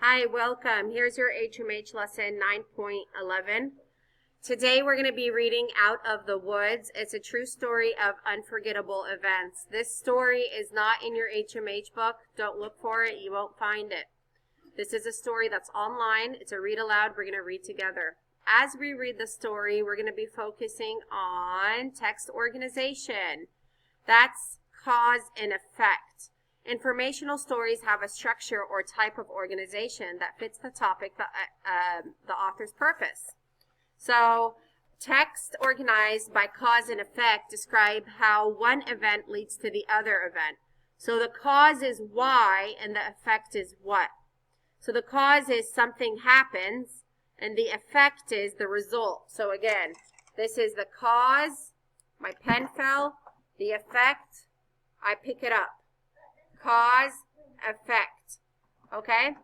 Hi, welcome. Here's your HMH lesson 9.11. Today we're going to be reading Out of the Woods. It's a true story of unforgettable events. This story is not in your HMH book. Don't look for it. You won't find it. This is a story that's online. It's a read aloud. We're going to read together. As we read the story, we're going to be focusing on text organization. That's cause and effect. Informational stories have a structure or type of organization that fits the topic, the author's purpose. So, text organized by cause and effect describe how one event leads to the other event. So the cause is why and the effect is what. So the cause is something happens and the effect is the result. So again, this is the cause, my pen fell, the effect, I pick it up. Cause, effect. Okay?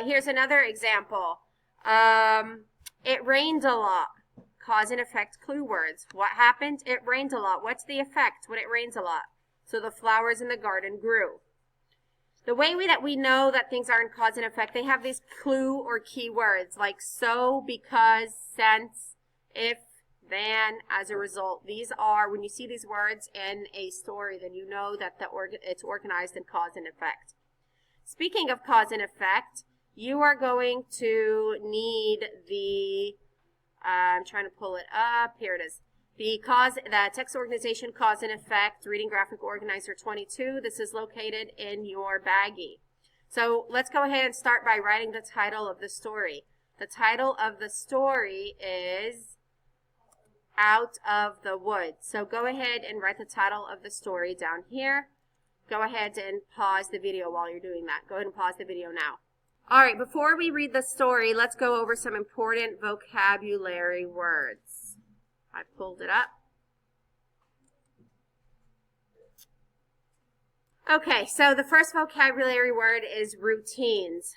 Here's another example. It rained a lot. Cause and effect clue words. What happened? It rained a lot. What's the effect when it rains a lot? So the flowers in the garden grew. The way that we know that things are in cause and effect, they have these clue or key words like so, because, since, if, than, as a result. These are, when you see these words in a story, then you know that it's organized in cause and effect. Speaking of cause and effect, you are going to need the, I'm trying to pull it up, here it is. The text organization, cause and effect, reading graphic organizer 22. This is located in your baggie. So let's go ahead and start by writing the title of the story. The title of the story is Out of the Woods. So go ahead and write the title of the story down here. Go ahead and pause the video while you're doing that. Go ahead and pause the video now. All right, before we read the story, let's go over some important vocabulary words. I pulled it up. Okay, so the first vocabulary word is routines.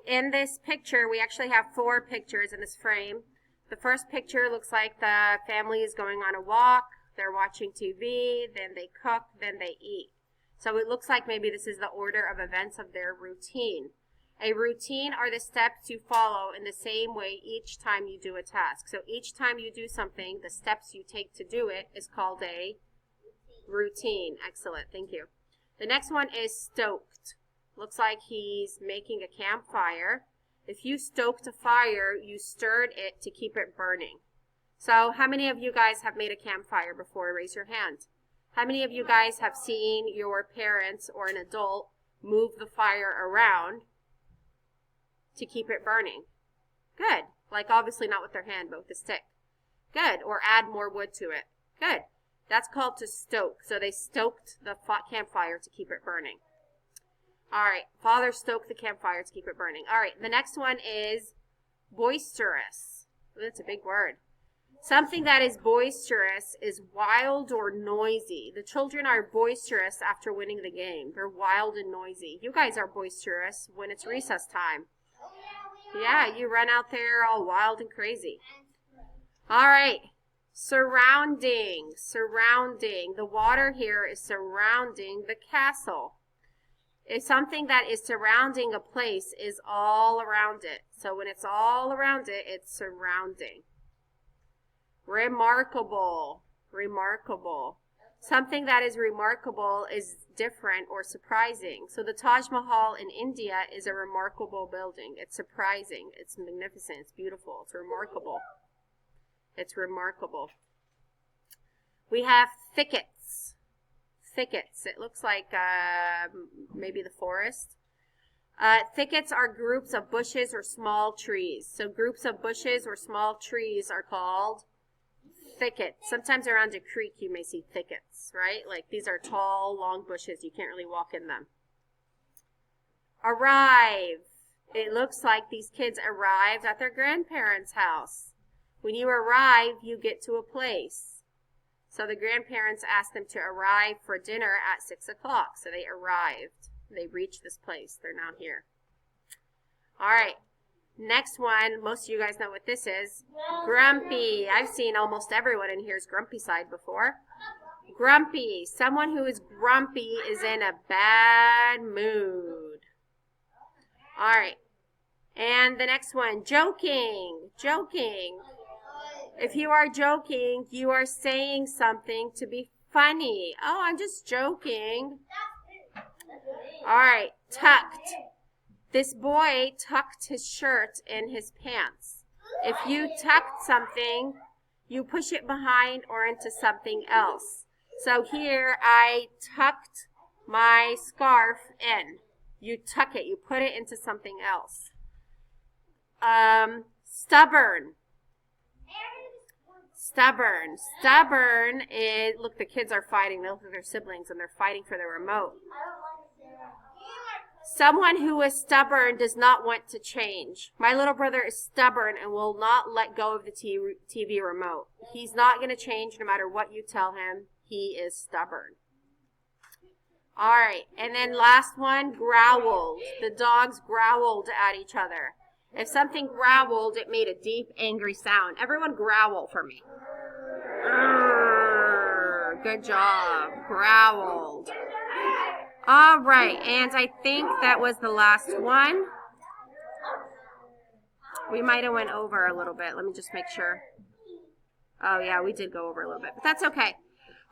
In this picture, we actually have 4 pictures in this frame. The first picture looks like the family is going on a walk, they're watching TV, then they cook, then they eat. So it looks like maybe this is the order of events of their routine. A routine are the steps you follow in the same way each time you do a task. So each time you do something, the steps you take to do it is called a routine. Excellent, thank you. The next one is stoked. Looks like he's making a campfire. If you stoked a fire, you stirred it to keep it burning. So how many of you guys have made a campfire before? Raise your hand. How many of you guys have seen your parents or an adult move the fire around to keep it burning? Good. Like obviously not with their hand, but with a stick. Good. Or add more wood to it. Good. That's called to stoke. So they stoked the campfire to keep it burning. All right, father stoked the campfire to keep it burning. All right, the next one is boisterous. Ooh, that's a big word. Something that is boisterous is wild or noisy. The children are boisterous after winning the game. They're wild and noisy. You guys are boisterous when it's recess time. Yeah, you run out there all wild and crazy. All right, surrounding. Surrounding. The water here is surrounding the castle. If something that is surrounding a place is all around it. So when it's all around it, it's surrounding. Remarkable. Remarkable. Something that is remarkable is different or surprising. So the Taj Mahal in India is a remarkable building. It's surprising. It's magnificent. It's beautiful. It's remarkable. It's remarkable. We have thickets. Thickets. It looks like maybe the forest. Thickets are groups of bushes or small trees. So groups of bushes or small trees are called thickets. Sometimes around a creek you may see thickets, right? Like these are tall, long bushes. You can't really walk in them. Arrive. It looks like these kids arrived at their grandparents' house. When you arrive, you get to a place. So the grandparents asked them to arrive for dinner at 6 o'clock. So they arrived. They reached this place. They're now here. All right. Next one. Most of you guys know what this is. Grumpy. I've seen almost everyone in here's grumpy side before. Grumpy. Someone who is grumpy is in a bad mood. All right. And the next one, joking. Joking. If you are joking, you are saying something to be funny. Oh, I'm just joking. All right, tucked. This boy tucked his shirt in his pants. If you tucked something, you push it behind or into something else. So here, I tucked my scarf in. You tuck it. You put it into something else. Stubborn. Stubborn. Stubborn is, look, the kids are fighting. They look at their siblings and they're fighting for the remote. Someone who is stubborn does not want to change. My little brother is stubborn and will not let go of the TV remote. He's not going to change no matter what you tell him. He is stubborn. All right, and then last one, growled. The dogs growled at each other. If something growled, it made a deep, angry sound. Everyone growl for me. Good job. Growled. All right, and I think that was the last one. We might have went over a little bit. Let me just make sure. Oh, yeah, we did go over a little bit, but that's okay.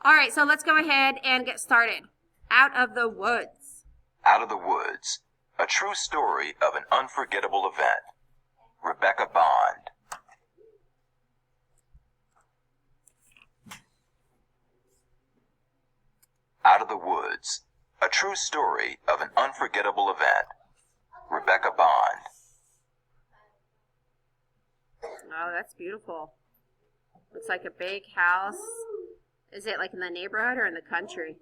All right, so let's go ahead and get started. Out of the Woods. Out of the Woods, a true story of an unforgettable event. Rebecca Bond. Out of the Woods, a true story of an unforgettable event. Rebecca Bond. Oh, that's beautiful. Looks like a big house. Is it like in the neighborhood or in the country?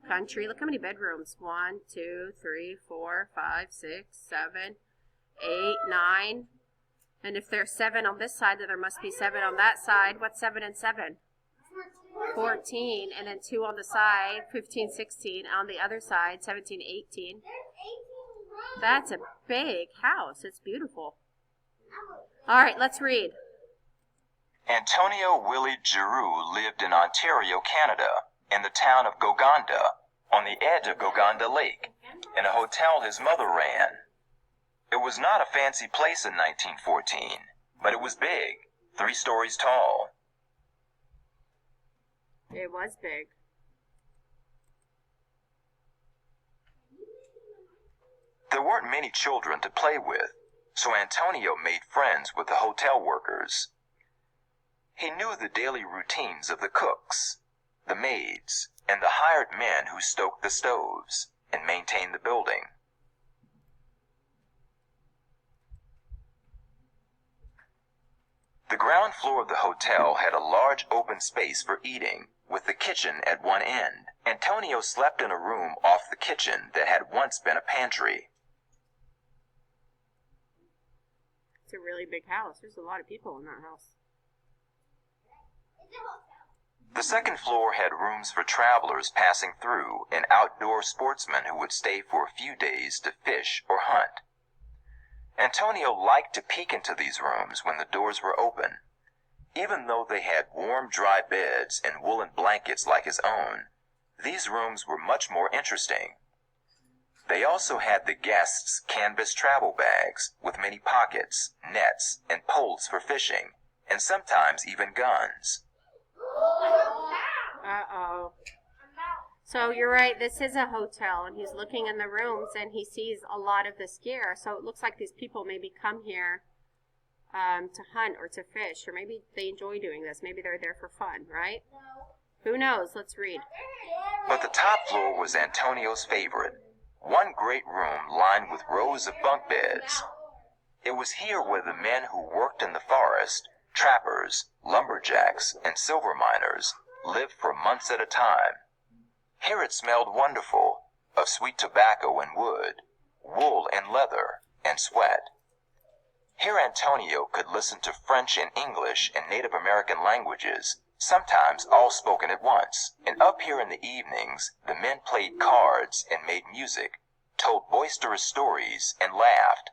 Country. Look how many bedrooms. 1, 2, 3, 4, 5, 6, 7, 8, 9. And if there's 7 on this side, then there must be 7 on that side. What's 7 and 7? 14. And then 2 on the side. 15, 16. On the other side, 17, 18. That's a big house. It's beautiful. All right, let's read. Antonio Willie Giroux lived in Ontario, Canada, in the town of Goganda, on the edge of Goganda Lake, in a hotel his mother ran. It was not a fancy place in 1914, but it was big, 3 stories tall. It was big. There weren't many children to play with, so Antonio made friends with the hotel workers. He knew the daily routines of the cooks, the maids, and the hired men who stoked the stoves and maintained the building. The ground floor of the hotel had a large open space for eating, with the kitchen at one end. Antonio slept in a room off the kitchen that had once been a pantry. It's a really big house. There's a lot of people in that house. The second floor had rooms for travelers passing through and outdoor sportsmen who would stay for a few days to fish or hunt. Antonio liked to peek into these rooms when the doors were open. Even though they had warm, dry beds and woolen blankets like his own, these rooms were much more interesting. They also had the guests' canvas travel bags with many pockets, nets, and poles for fishing, and sometimes even guns. Uh-oh. So you're right, this is a hotel, and he's looking in the rooms, and he sees a lot of this gear. So it looks like these people maybe come here to hunt or to fish, or maybe they enjoy doing this. Maybe they're there for fun, right? Who knows? Let's read. But the top floor was Antonio's favorite. One great room lined with rows of bunk beds. It was here where the men who worked in the forest, trappers, lumberjacks, and silver miners, lived for months at a time. Here it smelled wonderful, of sweet tobacco and wood, wool and leather, and sweat. Here Antonio could listen to French and English and Native American languages, sometimes all spoken at once. And up here in the evenings, the men played cards and made music, told boisterous stories, and laughed.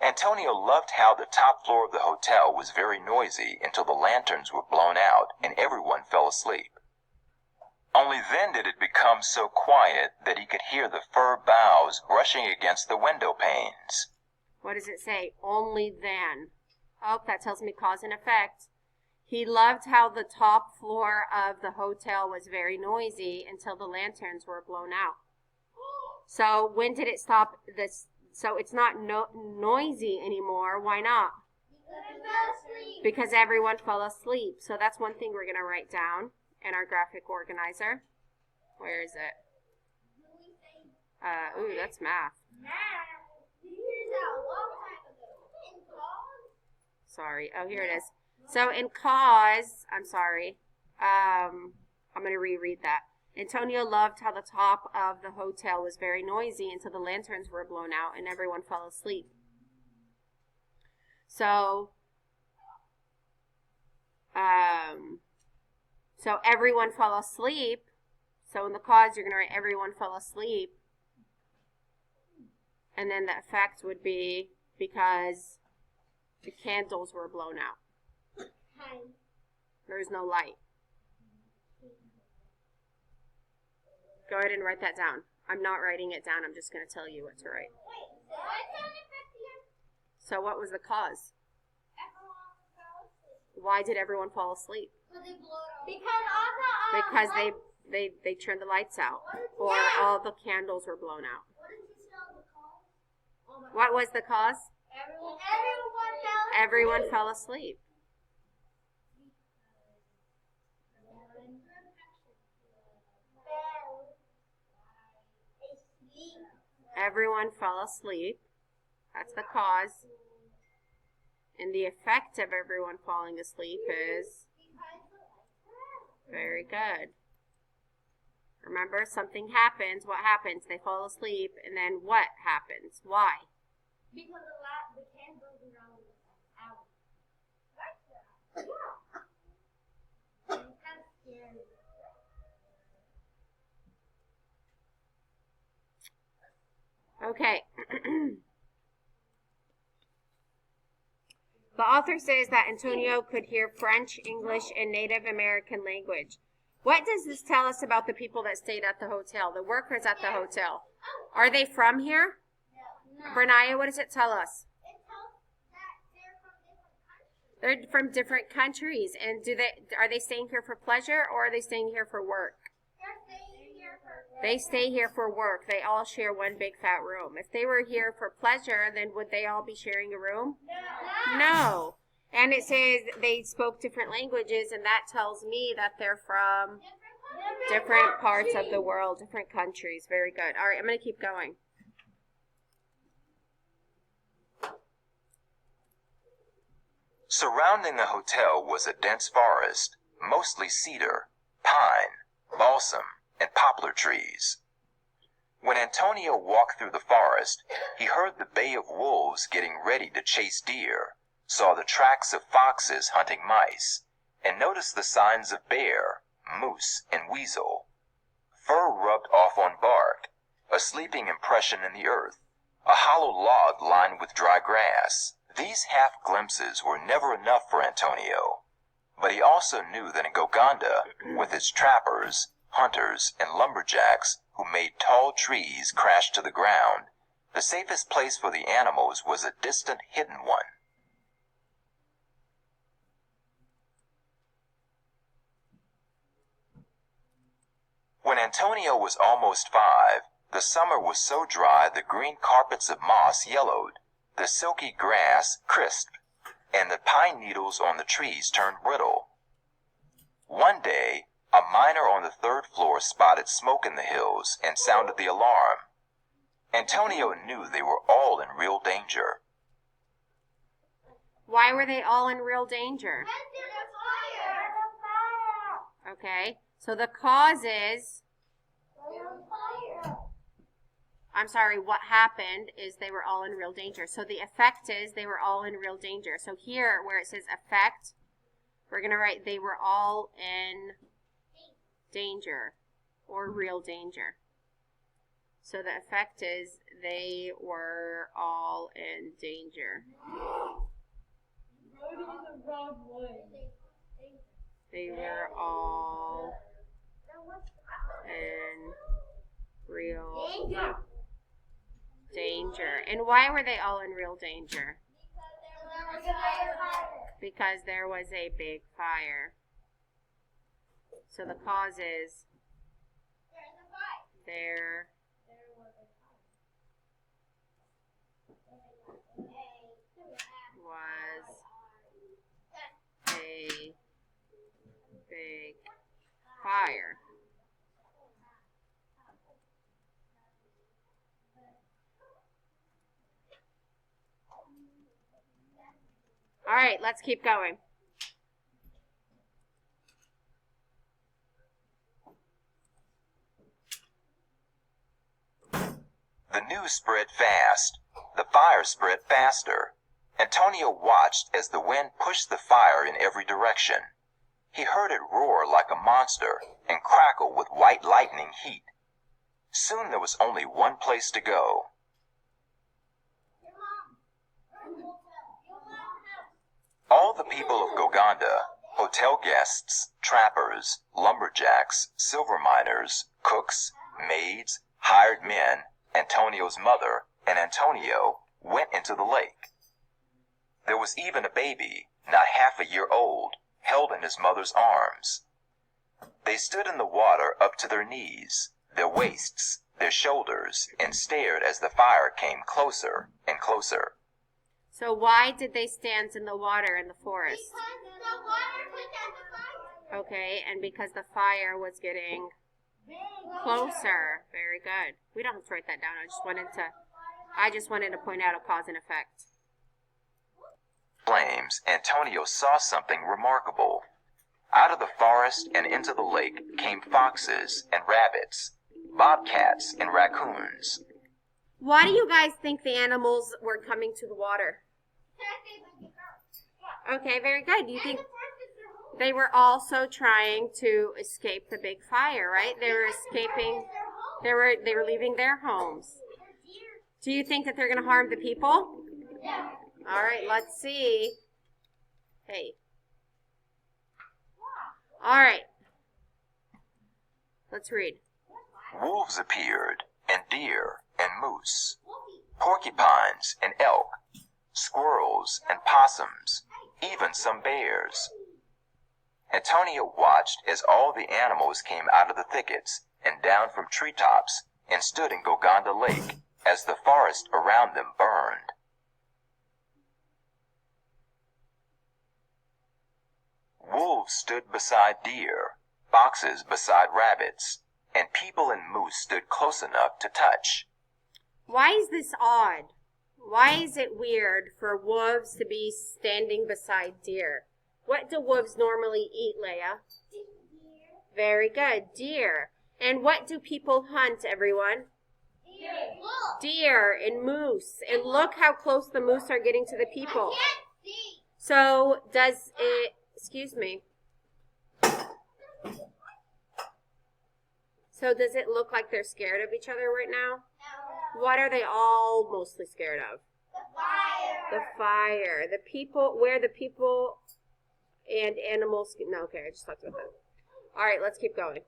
Antonio loved how the top floor of the hotel was very noisy until the lanterns were blown out and everyone fell asleep. Only then did it become so quiet that he could hear the fir boughs brushing against the window panes. What does it say? Only then. Oh, that tells me cause and effect. He loved how the top floor of the hotel was very noisy until the lanterns were blown out. So when did it stop this? So it's not noisy anymore. Why not? Because everyone fell asleep. So that's one thing we're going to write down in our graphic organizer. Where is it? Ooh, that's math. Sorry. Oh, here it is. So in cause, I'm sorry. I'm going to reread that. Antonio loved how the top of the hotel was very noisy until the lanterns were blown out and everyone fell asleep. So everyone fell asleep. So in the cause, you're going to write everyone fell asleep. And then the effect would be because the candles were blown out. There's no light. Go ahead and write that down. I'm not writing it down. I'm just going to tell you what to write. So what was the cause? Why did everyone fall asleep? Because they turned the lights out, or all the candles were blown out. What was the cause? Everyone fell asleep. Everyone fell asleep. That's the cause. And the effect of everyone falling asleep is very good. Remember, something happens. What happens? They fall asleep, and then what happens? Why? Because the candles around out. Yeah. It's kind of scary. Okay. The author says that Antonio could hear French, English, and Native American language. What does this tell us about the people that stayed at the hotel, the workers at the hotel? Are they from here? No. Bernaya, what does it tell us? It tells that they're from different countries. They're from different countries. And are they staying here for pleasure, or are they staying here for work? They're staying here for work. They stay here for work. They all share one big fat room. If they were here for pleasure, then would they all be sharing a room? No. And it says they spoke different languages, and that tells me that they're from different parts of the world, different countries. Very good. All right, I'm going to keep going. Surrounding the hotel was a dense forest, mostly cedar, pine, balsam, and poplar trees. When Antonio walked through the forest, he heard the bay of wolves getting ready to chase deer, saw the tracks of foxes hunting mice, and noticed the signs of bear, moose, and weasel. Fur rubbed off on bark, a sleeping impression in the earth, a hollow log lined with dry grass. These half-glimpses were never enough for Antonio, but he also knew that in Goganda, with its trappers, hunters, and lumberjacks who made tall trees crash to the ground, the safest place for the animals was a distant, hidden one. When Antonio was almost 5, the summer was so dry the green carpets of moss yellowed, the silky grass crisped, and the pine needles on the trees turned brittle. One day, a miner on the 3rd floor spotted smoke in the hills and sounded the alarm. Antonio knew they were all in real danger. Why were they all in real danger? Okay, so the cause is, I'm sorry, what happened is they were all in real danger. So the effect is they were all in real danger. So here where it says effect, we're going to write they were all in danger or real danger. So the effect is they were all in danger. They were all in real danger. And why were they all in real danger? Because there was a big fire. So the cause is there was a big fire. All right, let's keep going. The news spread fast. The fire spread faster. Antonio watched as the wind pushed the fire in every direction. He heard it roar like a monster and crackle with white lightning heat. Soon there was only one place to go. All the people of Goganda, hotel guests, trappers, lumberjacks, silver miners, cooks, maids, hired men, Antonio's mother, and Antonio went into the lake. There was even a baby, not half a year old, held in his mother's arms. They stood in the water up to their knees, their waists, their shoulders, and stared as the fire came closer and closer. So why did they stand in the water in the forest? Because the water was at the fire. Okay, and because the fire was getting closer. Very good. We don't have to write that down. I just wanted to point out a cause and effect. Flames, Antonio saw something remarkable. Out of the forest and into the lake came foxes and rabbits, bobcats and raccoons. Why do you guys think the animals were coming to the water? Okay, very good. You think they were also trying to escape the big fire, right? They were escaping. They were leaving their homes. Do you think that they're going to harm the people? Yeah. All right, let's see. Hey. All right. Let's read. Wolves appeared, and deer, and moose, porcupines, and elk, squirrels, and possums, even some bears. Antonio watched as all the animals came out of the thickets and down from treetops and stood in Goganda Lake as the forest around them burned. Wolves stood beside deer, foxes beside rabbits, and people and moose stood close enough to touch. Why is this odd? Why is it weird for wolves to be standing beside deer? What do wolves normally eat, Leia? Very good, deer. And what do people hunt, everyone? Deer and moose. And look how close the moose are getting to the people. So does it, excuse me. So does it look like they're scared of each other right now? What are they all mostly scared of? The fire. The people, where the people and animals, no, okay, I just talked about that. All right, let's keep going.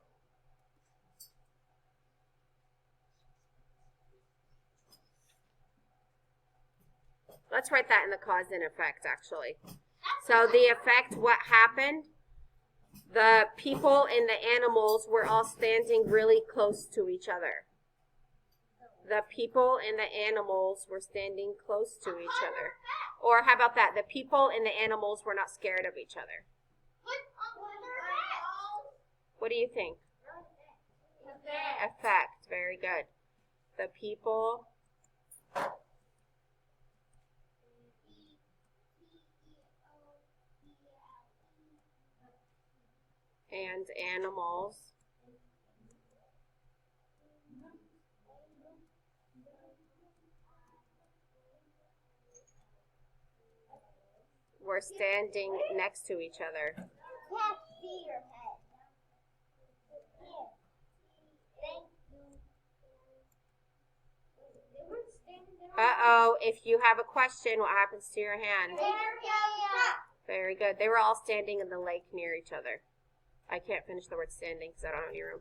Let's write that in the cause and effect, actually. So the effect, what happened? The people and the animals were all standing really close to each other. The people and the animals were standing close to each other. Or how about that? The people and the animals were not scared of each other. What do you think? Effect. Very good. The people and animals were standing next to each other. Uh-oh, if you have a question, what happens to your hand? Very good. They were all standing in the lake near each other. I can't finish the word standing because I don't have any room.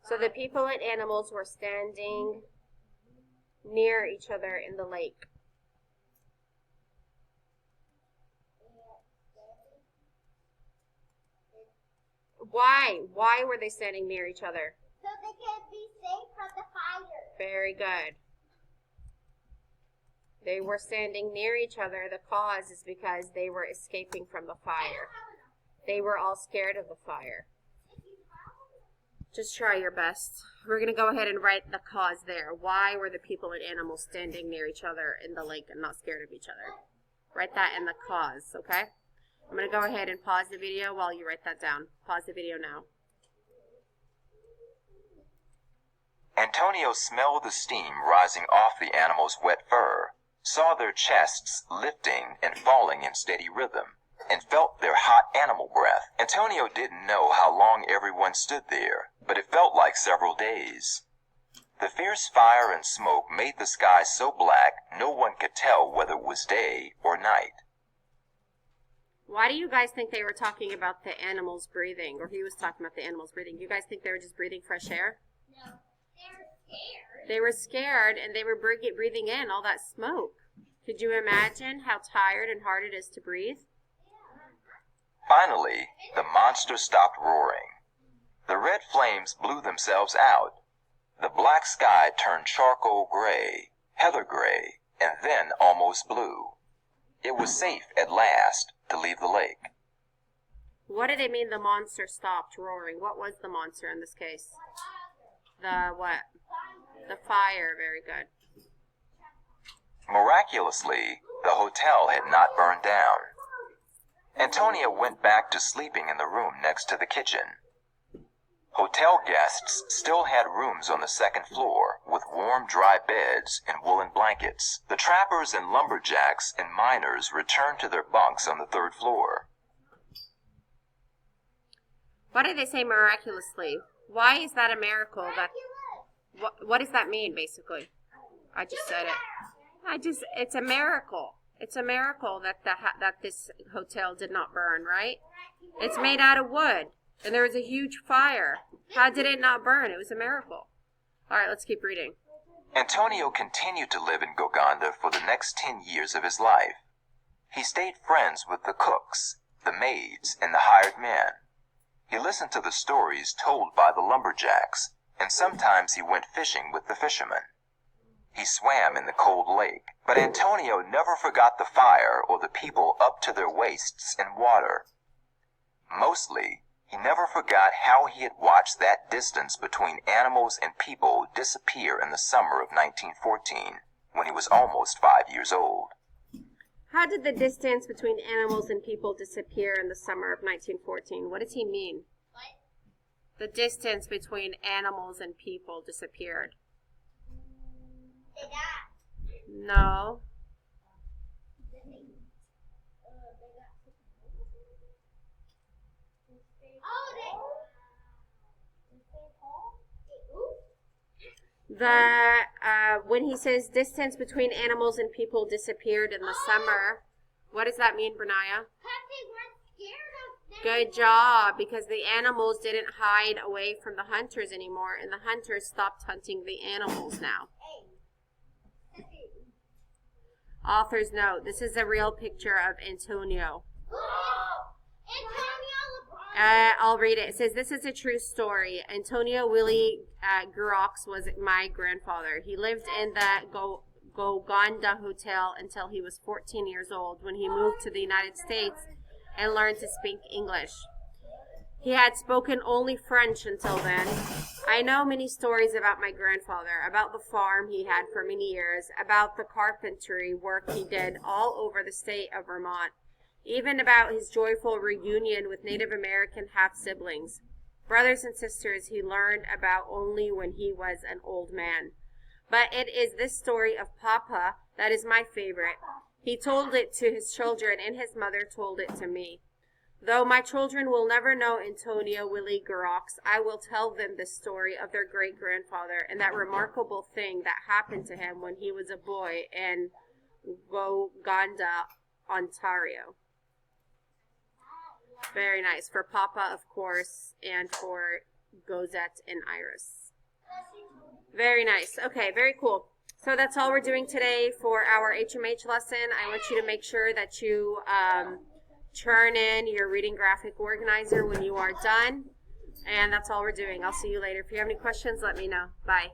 So the people and animals were standing near each other in the lake? Why? Why were they standing near each other? So they can be safe from the fire. Very good. They were standing near each other. The cause is because they were escaping from the fire. They were all scared of the fire. Just try your best. We're going to go ahead and write the cause there. Why were the people and animals standing near each other in the lake and not scared of each other? Write that in the cause, okay? I'm going to go ahead and pause the video while you write that down. Pause the video now. Antonio smelled the steam rising off the animals' wet fur, saw their chests lifting and falling in steady rhythm, and felt their hot animal breath. Antonio didn't know how long everyone stood there, but it felt like several days. The fierce fire and smoke made the sky so black no one could tell whether it was day or night. Why do you guys think they were talking about the animals breathing? Or he was talking about the animals breathing. You guys think they were just breathing fresh air? No, they were scared. They were scared and they were breathing in all that smoke. Could you imagine how tired and hard it is to breathe? Finally, the monster stopped roaring. The red flames blew themselves out. The black sky turned charcoal gray, heather gray, and then almost blue. It was safe at last to leave the lake. What did they mean the monster stopped roaring? What was the monster in this case? The what? The fire. Very good. Miraculously, the hotel had not burned down. Antonio went back to sleeping in the room next to the kitchen. Hotel guests still had rooms on the second floor with warm, dry beds and woolen blankets. The trappers and lumberjacks and miners returned to their bunks on the third floor. Why did they say miraculously? Why is that a miracle? What does that mean, basically? I just said it. It's a miracle. It's a miracle that that this hotel did not burn, right? It's made out of wood, and there was a huge fire. How did it not burn? It was a miracle. All right, let's keep reading. Antonio continued to live in Goganda for the next 10 years of his life. He stayed friends with the cooks, the maids, and the hired men. He listened to the stories told by the lumberjacks, and sometimes he went fishing with the fishermen. He swam in the cold lake, but Antonio never forgot the fire or the people up to their waists in water. Mostly, he never forgot how he had watched that distance between animals and people disappear in the summer of 1914, when he was almost 5 years old. How did the distance between animals and people disappear in the summer of 1914? What does he mean? What? The distance between animals and people disappeared. They got. No. When he says distance between animals and people disappeared in the summer, what does that mean, Bernaya? Good job, because the animals didn't hide away from the hunters anymore, and the hunters stopped hunting the animals now. Author's note, this is a real picture of Antonio. I'll read it. It says, this is a true story. Antonio Willie Gurox was my grandfather. He lived in the Goganda Hotel until he was 14 years old when he moved to the United States and learned to speak English. He had spoken only French until then. I know many stories about my grandfather, about the farm he had for many years, about the carpentry work he did all over the state of Vermont, even about his joyful reunion with Native American half-siblings. Brothers and sisters he learned about only when he was an old man. But it is this story of Papa that is my favorite. He told it to his children, and his mother told it to me. Though my children will never know Antonio Willie Gurox, I will tell them the story of their great-grandfather and that remarkable thing that happened to him when he was a boy in Goganda, Ontario. Very nice. For Papa, of course, and for Gozette and Iris. Very nice. Okay, very cool. So that's all we're doing today for our HMH lesson. I want you to make sure that you turn in your reading graphic organizer when you are done. And that's all we're doing. I'll see you later. If you have any questions, let me know. Bye.